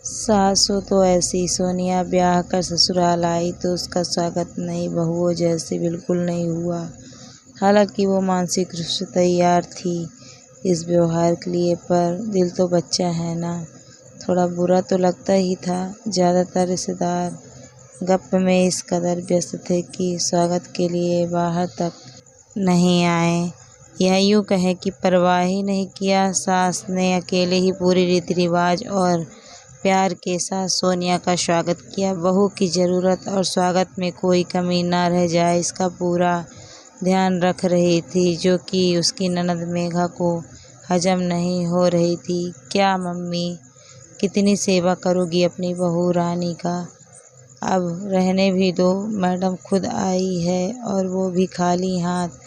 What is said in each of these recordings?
सासू तो ऐसी, सोनिया ब्याह कर ससुराल आई तो उसका स्वागत नई बहुओं जैसे बिल्कुल नहीं हुआ। हालांकि वो मानसिक रूप से तैयार थी इस व्यवहार के लिए, पर दिल तो बच्चा है ना, थोड़ा बुरा तो लगता ही था। ज़्यादातर रिश्तेदार गप में इस कदर व्यस्त थे कि स्वागत के लिए बाहर तक नहीं आए, या यूँ कहें कि परवाह ही नहीं किया। सास ने अकेले ही पूरी रीति रिवाज और प्यार के साथ सोनिया का स्वागत किया। बहू की ज़रूरत और स्वागत में कोई कमी ना रह जाए इसका पूरा ध्यान रख रही थी, जो कि उसकी ननद मेघा को हजम नहीं हो रही थी। क्या मम्मी, कितनी सेवा करोगी अपनी बहू रानी का, अब रहने भी दो, मैडम खुद आई है और वो भी खाली हाथ।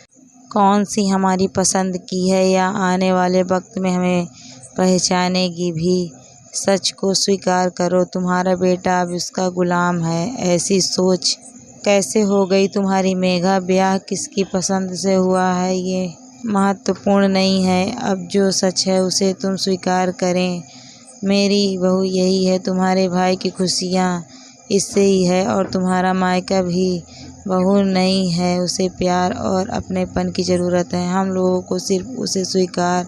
कौन सी हमारी पसंद की है या आने वाले वक्त में हमें पहचानेगी भी। सच को स्वीकार करो, तुम्हारा बेटा अब उसका गुलाम है। ऐसी सोच कैसे हो गई तुम्हारी मेघा? ब्याह किसकी पसंद से हुआ है ये महत्वपूर्ण नहीं है, अब जो सच है उसे तुम स्वीकार करें। मेरी बहू यही है, तुम्हारे भाई की खुशियाँ इससे ही है, और तुम्हारा मायका भी बहू नहीं है, उसे प्यार और अपनेपन की ज़रूरत है। हम लोगों को सिर्फ उसे स्वीकार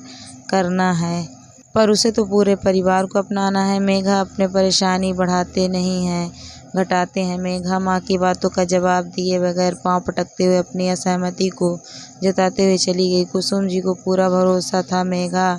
करना है, पर उसे तो पूरे परिवार को अपनाना है। मेघा अपने परेशानी बढ़ाते नहीं हैं, घटाते हैं। मेघा माँ की बातों का जवाब दिए बगैर पाँव पटकते हुए अपनी असहमति को जताते हुए चली गई। कुसुम जी को पूरा भरोसा था मेघा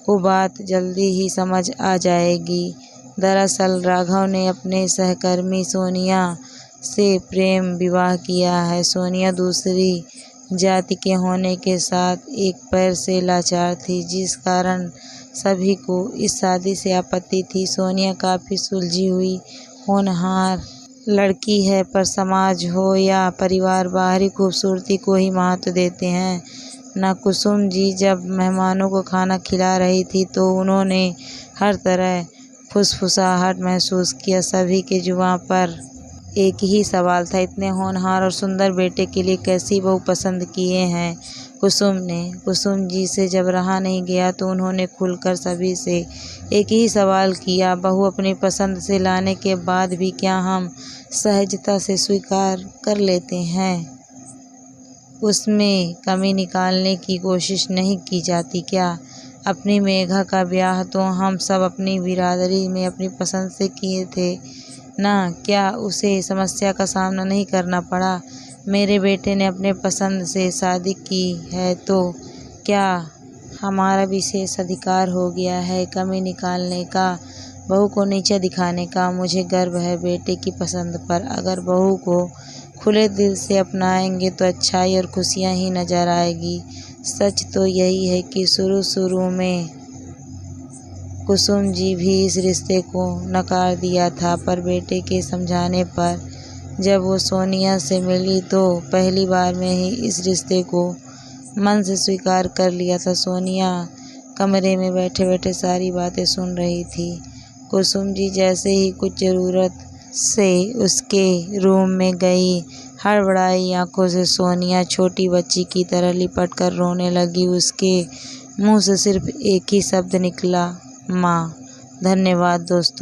को बात जल्दी ही समझ आ जाएगी। दरअसल राघव ने अपने सहकर्मी सोनिया से प्रेम विवाह किया है। सोनिया दूसरी जाति के होने के साथ एक पैर से लाचार थी, जिस कारण सभी को इस शादी से आपत्ति थी। सोनिया काफ़ी सुलझी हुई होनहार लड़की है, पर समाज हो या परिवार बाहरी खूबसूरती को ही महत्व देते हैं ना। कुसुम जी जब मेहमानों को खाना खिला रही थी तो उन्होंने हर तरह फुसफुसाहट महसूस किया। सभी के जुबान पर एक ही सवाल था, इतने होनहार और सुंदर बेटे के लिए कैसी बहू पसंद किए हैं कुसुम ने। कुसुम जी से जब रहा नहीं गया तो उन्होंने खुलकर सभी से एक ही सवाल किया, बहू अपनी पसंद से लाने के बाद भी क्या हम सहजता से स्वीकार कर लेते हैं? उसमें कमी निकालने की कोशिश नहीं की जाती क्या? अपनी मेघा का ब्याह तो हम सब अपनी बिरादरी में अपनी पसंद से किए थे ना, क्या उसे समस्या का सामना नहीं करना पड़ा? मेरे बेटे ने अपने पसंद से शादी की है तो क्या हमारा विशेष अधिकार हो गया है कमी निकालने का, बहू को नीचा दिखाने का? मुझे गर्व है बेटे की पसंद पर। अगर बहू को खुले दिल से अपनाएंगे तो अच्छाई और खुशियाँ ही नजर आएगी। सच तो यही है कि शुरू में कुसुम जी भी इस रिश्ते को नकार दिया था, पर बेटे के समझाने पर जब वो सोनिया से मिली तो पहली बार में ही इस रिश्ते को मन से स्वीकार कर लिया था। सोनिया कमरे में बैठे बैठे सारी बातें सुन रही थी। कुसुम जी जैसे ही कुछ ज़रूरत से उसके रूम में गई, हड़बड़ाई आंखों से सोनिया छोटी बच्ची की तरह लिपट कर रोने लगी। उसके मुंह से सिर्फ एक ही शब्द निकला, माँ। धन्यवाद दोस्तों।